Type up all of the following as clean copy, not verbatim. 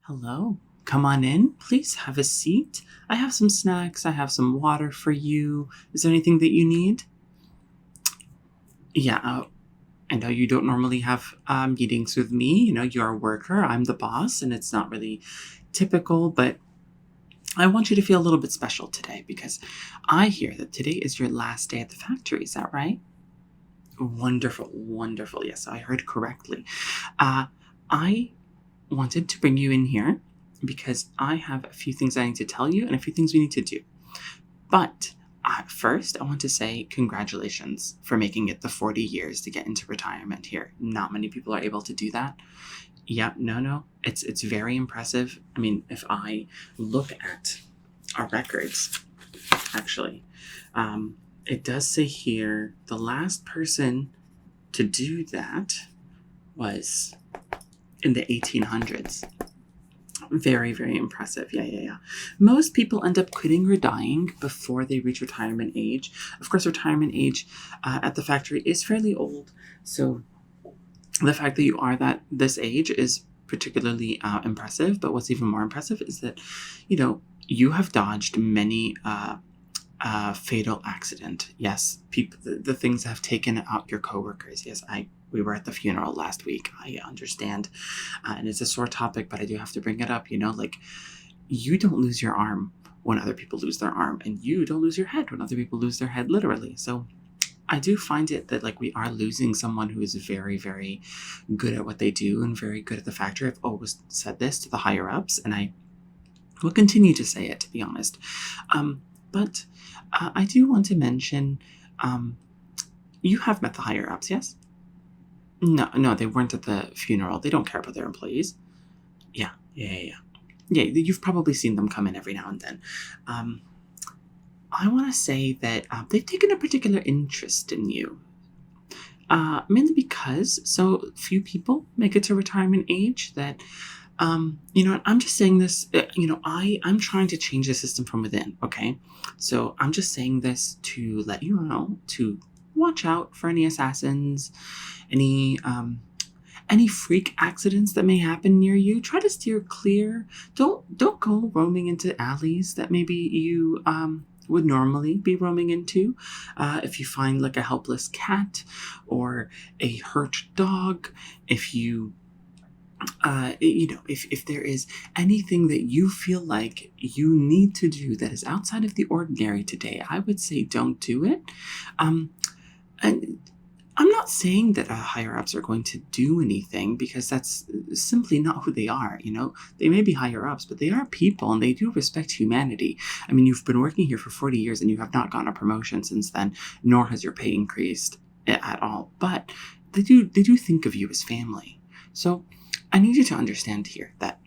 Hello. Come on in. Please have a seat. I have some snacks. I have some water for you. Is there anything that you need? Yeah, I know you don't normally have meetings with me. You're a worker. I'm the boss, and it's not really typical, but I want you to feel a little bit special today because I hear that today is your last day at the factory. Is that right? Wonderful, wonderful. Yes, I heard correctly. Uh, I wanted to bring you in here because I have a few things I need to tell you and a few things we need to do. But first, I want to say congratulations for making it the 40 years to get into retirement here. Not many people are able to do that. Yeah, no. It's very impressive. I mean, if I look at our records, actually, it does say here the last person to do that was in the 1800s. Very, very impressive. Yeah. Most people end up quitting or dying before they reach retirement age. Of course, retirement age at the factory is fairly old. So the fact that you are this age is particularly impressive. But what's even more impressive is that, you have dodged many fatal accident. Yes, people, the things that have taken out your coworkers. Yes, we were at the funeral last week. I understand, and it's a sore topic, but I do have to bring it up. Like you don't lose your arm when other people lose their arm, and you don't lose your head when other people lose their head, literally. So I do find it that we are losing someone who is very, very good at what they do and very good at the factory. I've always said this to the higher ups, and I will continue to say it, to be honest. But I do want to mention, you have met the higher ups, yes? No, they weren't at the funeral. They don't care about their employees. Yeah. Yeah, you've probably seen them come in every now and then. I want to say that they've taken a particular interest in you. Mainly because so few people make it to retirement age that I'm just saying this, I'm trying to change the system from within, okay? So I'm just saying this to let you know to watch out for any assassins, any freak accidents that may happen near you. Try to steer clear. Don't go roaming into alleys that maybe you would normally be roaming into. If you find a helpless cat or a hurt dog, if you if there is anything that you feel like you need to do that is outside of the ordinary today, I would say don't do it. And I'm not saying that higher ups are going to do anything because that's simply not who they are. They may be higher ups, but they are people and they do respect humanity. I mean, you've been working here for 40 years and you have not gotten a promotion since then, nor has your pay increased at all. But they do think of you as family. So I need you to understand here that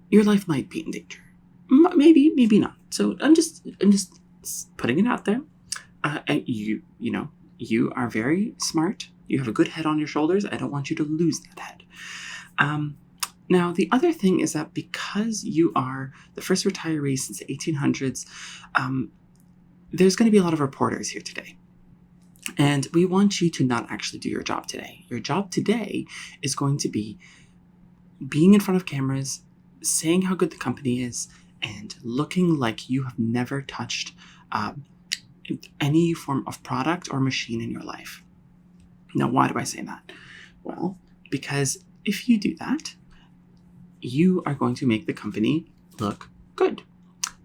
your life might be in danger. Maybe not. So I'm just putting it out there. And you are very smart. You have a good head on your shoulders. I don't want you to lose that head. Now, the other thing is that because you are the first retiree since the 1800s, there's going to be a lot of reporters here today. And we want you to not actually do your job today. Your job today is going to be being in front of cameras, saying how good the company is, and looking like you have never touched any form of product or machine in your life. Now, why do I say that? Well, because if you do that, you are going to make the company look good.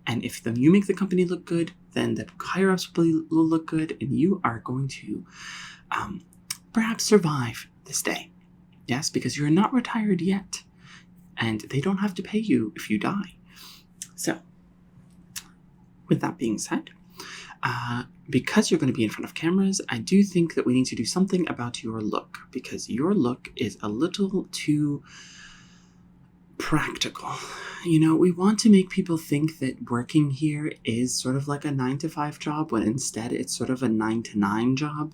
And if you make the company look good, then the higher-ups will look good, and you are going to perhaps survive this day. Yes, because you're not retired yet, and they don't have to pay you if you die. So, with that being said, because you're going to be in front of cameras, I do think that we need to do something about your look, because your look is a little too practical. We want to make people think that working here is sort of like a 9-to-5 job, when instead it's sort of a 9-to-9 job.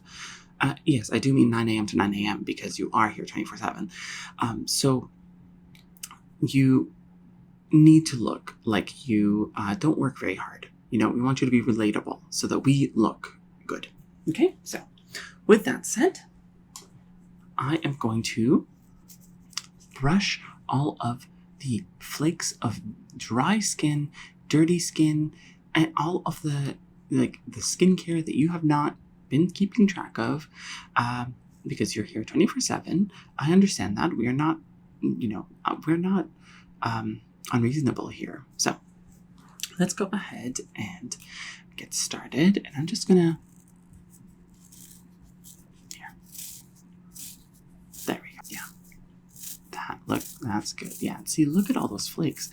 Yes, I do mean 9 a.m. to 9 a.m. because you are here 24/7. So you need to look like you don't work very hard. We want you to be relatable so that we look good. Okay, so with that said, I am going to brush all of the flakes of dry skin, dirty skin, and all of the skincare that you have not been keeping track of, because you're here 24/7. I understand that. We're not unreasonable here. So let's go ahead and get started. And I'm just gonna, here. There we go. Yeah. That's good. Yeah. See, look at all those flakes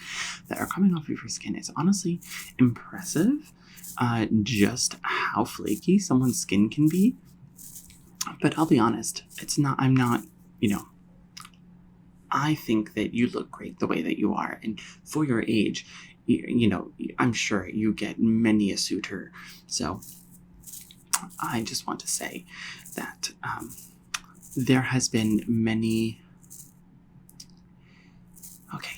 that are coming off of your skin. It's honestly impressive, just how flaky someone's skin can be. But I'll be honest, I think that you look great the way that you are. And for your age, I'm sure you get many a suitor. So I just want to say that there has been many... Okay,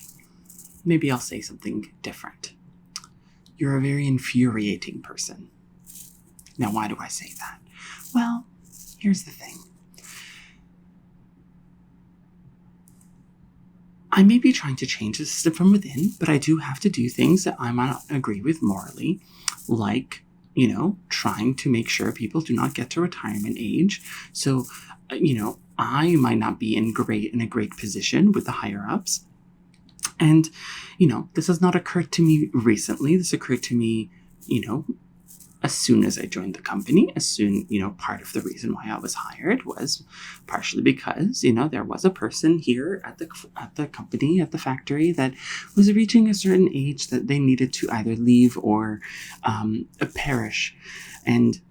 maybe I'll say something different. You're a very infuriating person. Now, why do I say that? Well, here's the thing. I may be trying to change the system from within, but I do have to do things that I might not agree with morally, like, trying to make sure people do not get to retirement age. So, I might not be in a great position with the higher ups. And, this has not occurred to me recently. This occurred to me, as soon as I joined the company. Part of the reason why I was hired was partially because, there was a person here at the company, at the factory, that was reaching a certain age that they needed to either leave or perish. And,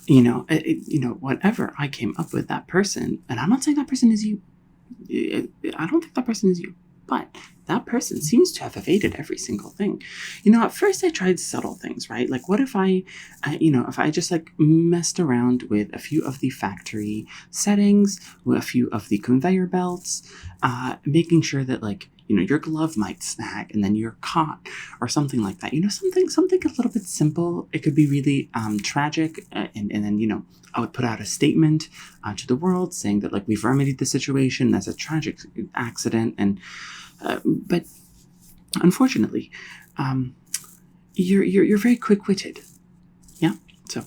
whatever I came up with, that person, and I'm not saying that person is you. I don't think that person is you. But that person seems to have evaded every single thing. At first I tried subtle things, right? Like, what if if I just messed around with a few of the factory settings, with a few of the conveyor belts, making sure that your glove might snag and then you're caught or something like that. Something a little bit simple. It could be really tragic. And then, I would put out a statement to the world saying that we've remedied the situation as a tragic accident. And but unfortunately, you're very quick-witted. Yeah. So,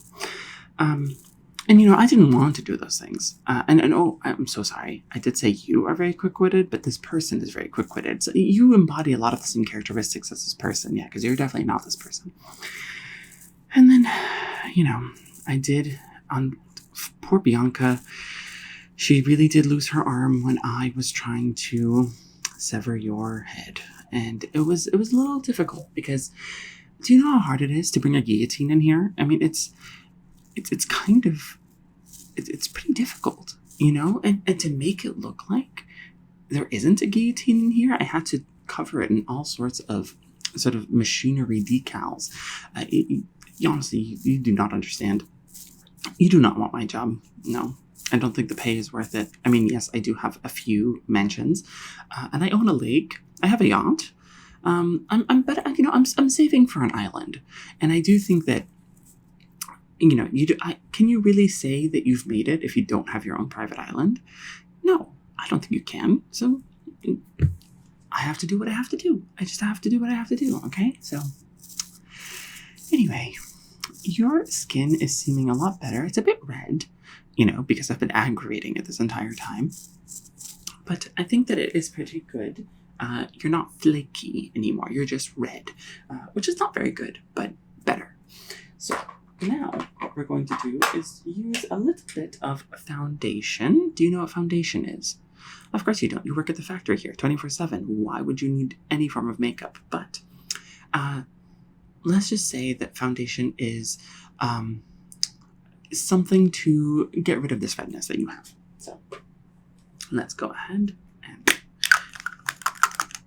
I didn't want to do those things. I'm so sorry. I did say you are very quick-witted, but this person is very quick-witted. So you embody a lot of the same characteristics as this person. Yeah, because you're definitely not this person. And then, I did on poor Bianca. She really did lose her arm when I was trying to sever your head. And it was a little difficult because, do you know how hard it is to bring a guillotine in here? I mean, it's pretty difficult, and to make it look like there isn't a guillotine in here, I had to cover it in all sorts of sort of machinery decals. Honestly, you do not understand. You do not want my job. No, I don't think the pay is worth it. I mean, yes, I do have a few mansions, and I own a lake. I have a yacht. I'm saving for an island, and I do think that, can you really say that you've made it if you don't have your own private island? No, I don't think you can. So I have to do what I have to do. I just have to do what I have to do. Okay. So anyway, your skin is seeming a lot better. It's a bit red, because I've been aggravating it this entire time. But I think that it is pretty good. You're not flaky anymore. You're just red, which is not very good, but better. So now what we're going to do is use a little bit of foundation. Do you know what foundation is? Of course you don't. You work at the factory here 24/7. Why would you need any form of makeup? But let's just say that foundation is something to get rid of this redness that you have. So let's go ahead and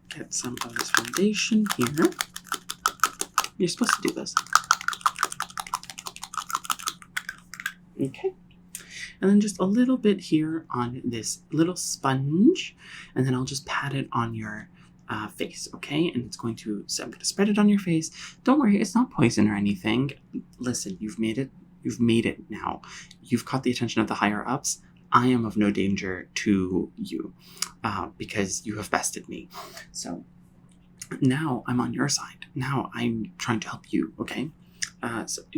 get some of this foundation here. You're supposed to do this. Okay. And then just a little bit here on this little sponge, and then I'll just pat it on your face, okay? And I'm going to spread it on your face. Don't worry, it's not poison or anything. Listen, you've made it. You've made it now. You've caught the attention of the higher ups. I am of no danger to you because you have bested me. So now I'm on your side. Now I'm trying to help you, okay?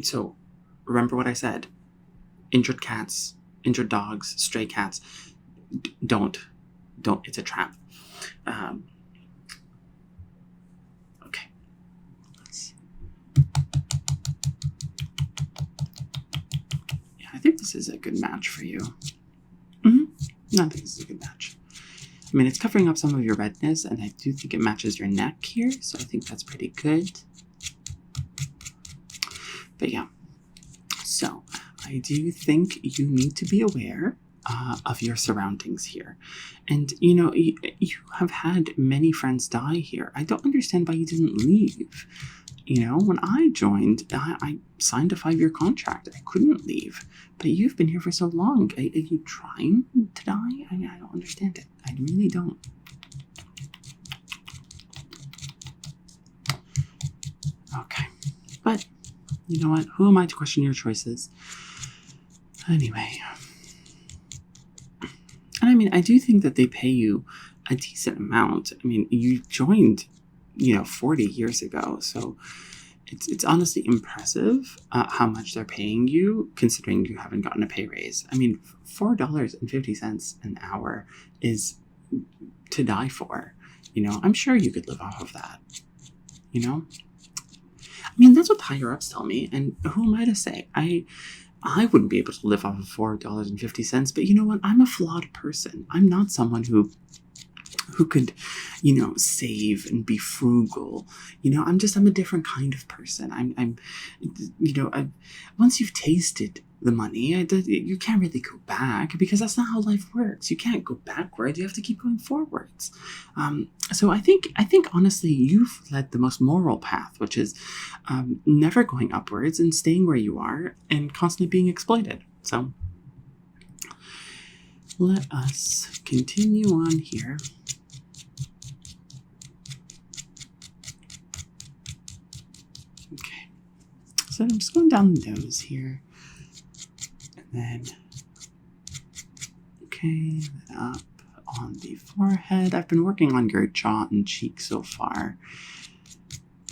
So remember what I said. Injured cats, injured dogs, stray cats. Don't. It's a trap. Okay. Yeah, I think this is a good match for you. I think this is a good match. I mean, it's covering up some of your redness, and I do think it matches your neck here, so I think that's pretty good. But yeah, so I do think you need to be aware of your surroundings here. And, you have had many friends die here. I don't understand why you didn't leave. When I joined, I signed a 5-year contract. I couldn't leave. But you've been here for so long. Are you trying to die? I don't understand it. I really don't. Okay. But, you know what? Who am I to question your choices? Anyway. And I mean, I do think that they pay you a decent amount. I mean, you joined 40 years ago. So it's honestly impressive how much they're paying you, considering you haven't gotten a pay raise. I mean, $4.50 an hour is to die for. I'm sure you could live off of that. I mean, that's what the higher ups tell me. And who am I to say? I wouldn't be able to live off of $4.50, but you know what? I'm a flawed person. I'm not someone who could, save and be frugal. I'm a different kind of person. Once you've tasted the money, you can't really go back because that's not how life works. You can't go backwards. You have to keep going forwards. So I think honestly, you've led the most moral path, which is never going upwards and staying where you are and constantly being exploited. So let us continue on here. Okay, so I'm just going down the nose here, and then, okay, up on the forehead. I've been working on your jaw and cheek so far.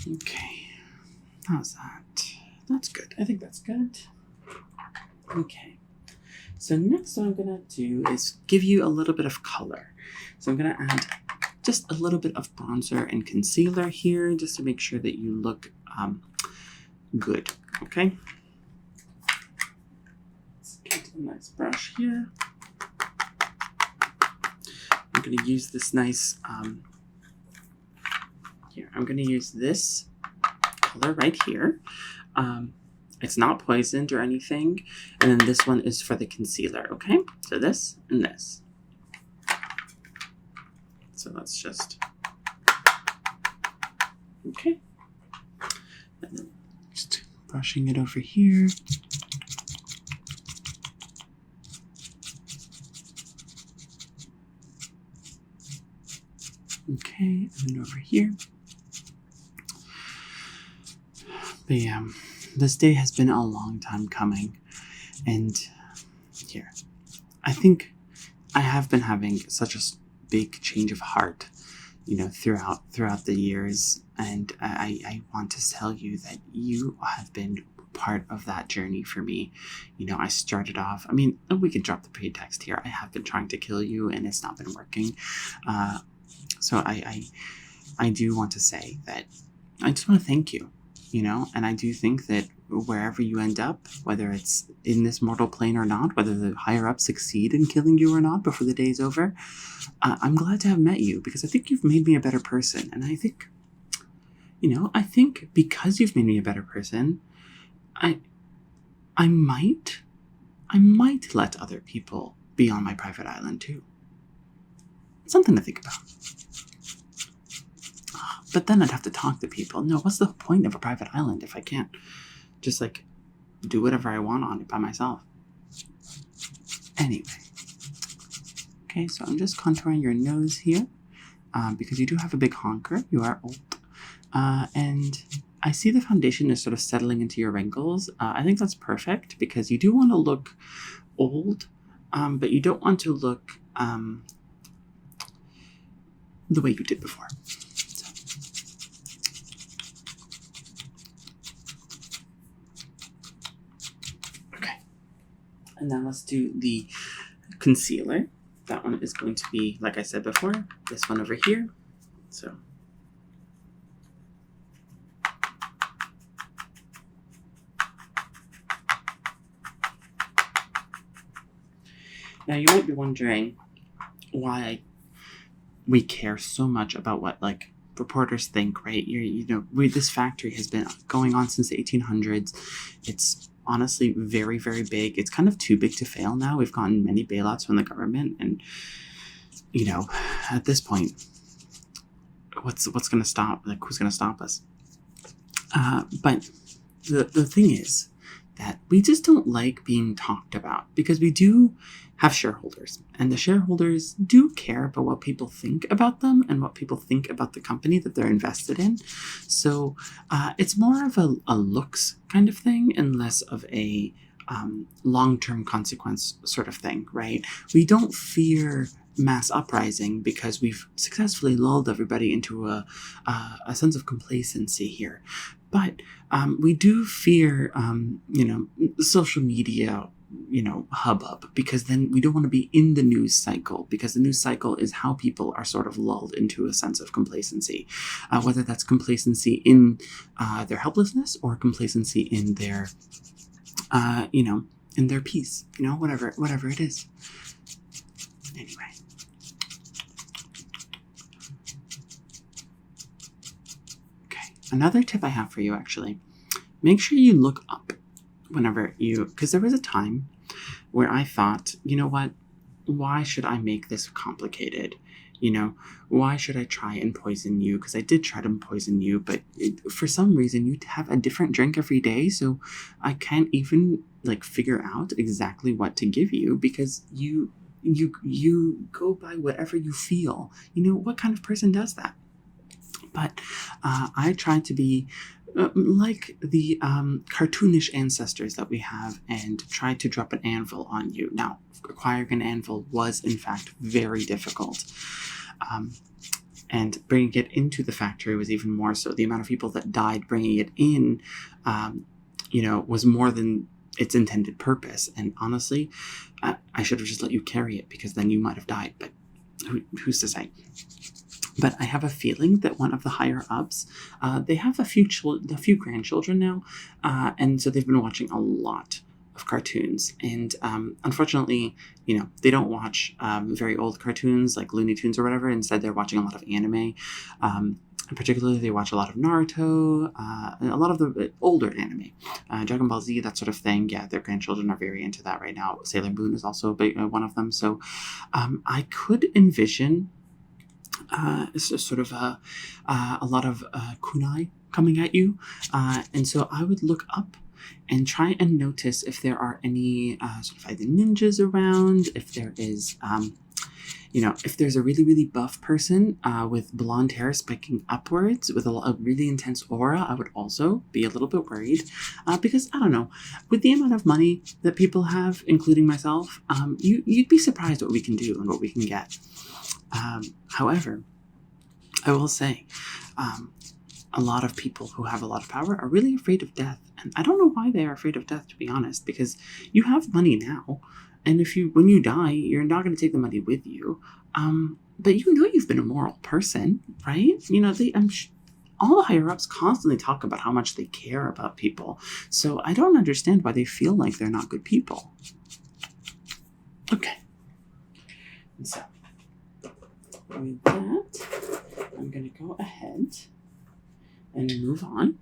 Okay, how's that? That's good. I think that's good. Okay, so next what I'm going to do is give you a little bit of color. So I'm going to add just a little bit of bronzer and concealer here just to make sure that you look good, okay? Let's get a nice brush here. I'm going to use this nice, here, I'm going to use this color right here. It's not poisoned or anything. And then this one is for the concealer, okay? So this and this. So let's just, okay. And then just brushing it over here. Okay, and then over here. But yeah, this day has been a long time coming. And here, I think I have been having such a big change of heart, throughout the years. And I want to tell you that you have been part of that journey for me. I started off, I mean, we can drop the pretext here. I have been trying to kill you and it's not been working. So I do want to say that I just want to thank you, and I do think that wherever you end up, whether it's in this mortal plane or not, whether the higher ups succeed in killing you or not before the day is over, I'm glad to have met you because I think you've made me a better person. And I think, I think because you've made me a better person, I might let other people be on my private island too. Something to think about. But then I'd have to talk to people. No, what's the point of a private island if I can't just do whatever I want on it by myself? Anyway. Okay, so I'm just contouring your nose here because you do have a big honker. You are old. And I see the foundation is sort of settling into your wrinkles. I think that's perfect because you do want to look old, but you don't want to look the way you did before. So. Okay. And now let's do the concealer. That one is going to be, like I said before, this one over here. So. Now you might be wondering why we care so much about what like reporters think, right? This factory has been going on since the 1800s. It's honestly very, very big. It's kind of too big to fail now. We've gotten many bailouts from the government, and at this point, what's going to stop? Like, who's going to stop us? But the thing is that we just don't like being talked about, because we do have shareholders, and the shareholders do care about what people think about them and what people think about the company that they're invested in. So it's more of a looks kind of thing and less of a long-term consequence sort of thing, right? We don't fear mass uprising because we've successfully lulled everybody into a sense of complacency here. But we do fear, social media, hubbub, because then we don't want to be in the news cycle, because the news cycle is how people are sort of lulled into a sense of complacency, whether that's complacency in their helplessness or complacency in their, in their peace, whatever it is. Anyway. Another tip I have for you, actually, make sure you look up whenever because there was a time where I thought, you know what, why should I make this complicated? Why should I try and poison you? Because I did try to poison you, but for some reason you have a different drink every day, so I can't even figure out exactly what to give you, because you go by whatever you feel. What kind of person does that? But I tried to be like the cartoonish ancestors that we have, and tried to drop an anvil on you. Now, acquiring an anvil was, in fact, very difficult. And bringing it into the factory was even more so. The amount of people that died bringing it in, was more than its intended purpose. And honestly, I should have just let you carry it, because then you might have died. But who's to say? But I have a feeling that one of the higher ups, they have a few grandchildren now, and so they've been watching a lot of cartoons. And unfortunately, they don't watch very old cartoons like Looney Tunes or whatever. Instead, they're watching a lot of anime. And particularly, they watch a lot of Naruto, and a lot of the older anime, Dragon Ball Z, that sort of thing. Yeah, their grandchildren are very into that right now. Sailor Moon is also one of them. So I could envision sort of a lot of kunai coming at you, and so I would look up and try and notice if there are any sort of either ninjas around, if there is if there's a really, really buff person with blonde hair spiking upwards with a really intense aura. I would also be a little bit worried, because I don't know, with the amount of money that people have, including myself, you'd be surprised what we can do and what we can get. However, I will say, a lot of people who have a lot of power are really afraid of death. And I don't know why they are afraid of death, to be honest, because you have money now. And when you die, you're not going to take the money with you. But you've been a moral person, right? All the higher ups constantly talk about how much they care about people. So I don't understand why they feel like they're not good people. Okay. And so, with that, I'm going to go ahead and move on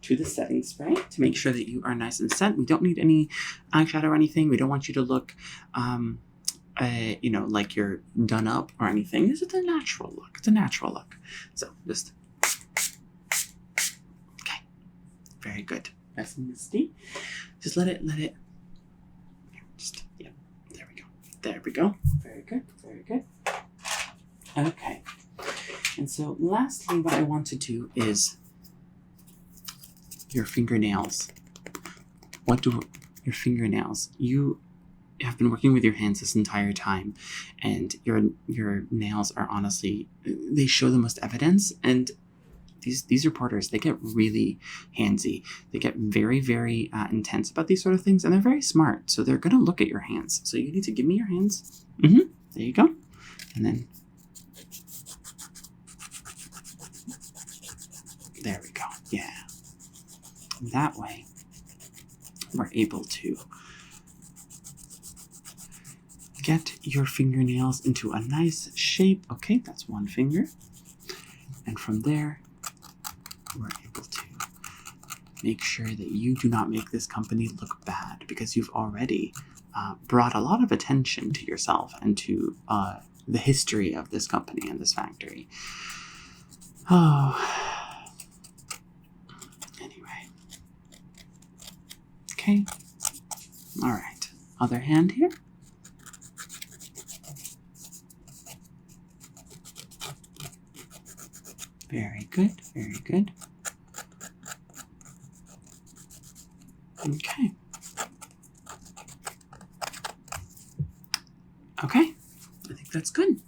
to the setting spray to make sure that you are nice and set. We don't need any eyeshadow or anything. We don't want you to look, like you're done up or anything. This is a natural look. It's a natural look. So just, okay. Very good. Nice and misty. Just let it, just, yeah, there we go. There we go. Very good. Very good. Okay. And so lastly, what I want to do is your fingernails. What do your fingernails? You have been working with your hands this entire time, and your nails are honestly, they show the most evidence. And these reporters, they get really handsy. They get very, very intense about these sort of things, and they're very smart. So they're going to look at your hands. So you need to give me your hands. There you go. And then there we go. Yeah. That way, we're able to get your fingernails into a nice shape. Okay, that's one finger. And from there, we're able to make sure that you do not make this company look bad, because you've already brought a lot of attention to yourself and to the history of this company and this factory. Oh. Anyway. Okay. All right. Other hand here. Very good, very good. Okay. Okay, I think that's good.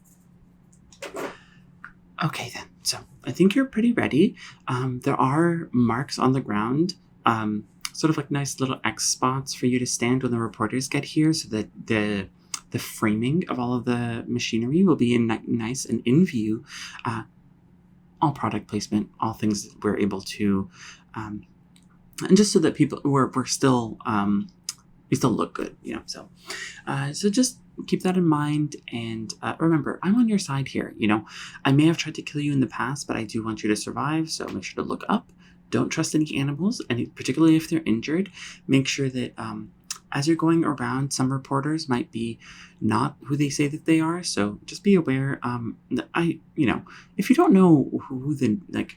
Okay then, so I think you're pretty ready. There are marks on the ground, sort of like nice little X spots for you to stand when the reporters get here, so that the framing of all of the machinery will be nice and in view. All product placement, all things that we're able to, and just so that people, we're still, we still look good, you know. So just keep that in mind, and remember, I'm on your side here. You know, I may have tried to kill you in the past, but I do want you to survive. So make sure to look up. Don't trust any animals, and particularly if they're injured. Make sure that as you're going around, some reporters might be not who they say that they are. So just be aware. If you don't know who the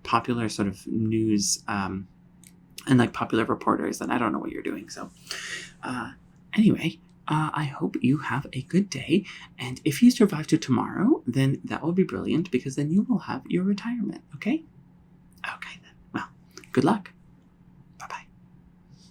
popular sort of news and like popular reporters, then I don't know what you're doing. So anyway, I hope you have a good day. And if you survive to tomorrow, then that will be brilliant, because then you will have your retirement. Okay? Okay then. Well, good luck.